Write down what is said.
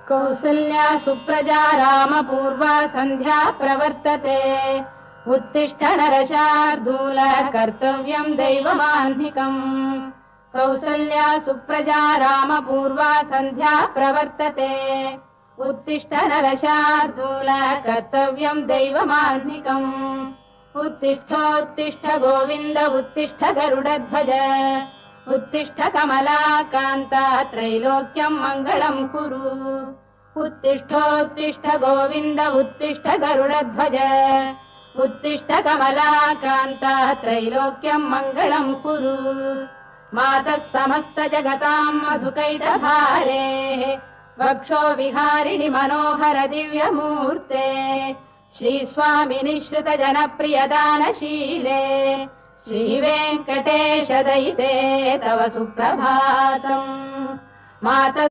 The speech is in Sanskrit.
कौसल्या सुप्रजा रामपूर्वा सन्ध्या प्रवर्तते उत्तिष्ठ नरशार्दूल कर्तव्यं दैवमाह्निकम् कौसल्या सुप्रजा रामपूर्वा सन्ध्या प्रवर्तते उत्तिष्ठ नरशार्दूल कर्तव्यं दैवमाह्निकम् उत्तिष्ठोत्तिष्ठ गोविन्द उत्तिष्ठ गरुडध्वज उत्तिष्ठ कमलाकान्ता त्रैलोक्यं मङ्गलं कुरु उत्तिष्ठोत्तिष्ठ गोविन्द उत्तिष्ठ गरुडध्वज उत्तिष्ठ कमलाकान्ता त्रैलोक्यं मङ्गलं कुरु मातः समस्त जगतां मधुकैटभारेः वक्षो विहारिणि मनोहर दिव्यमूर्ते श्रीस्वामिनि श्रुत जनप्रियदानशीले श्रीवेङ्कटेश दयिते तव सुप्रभातम् मातः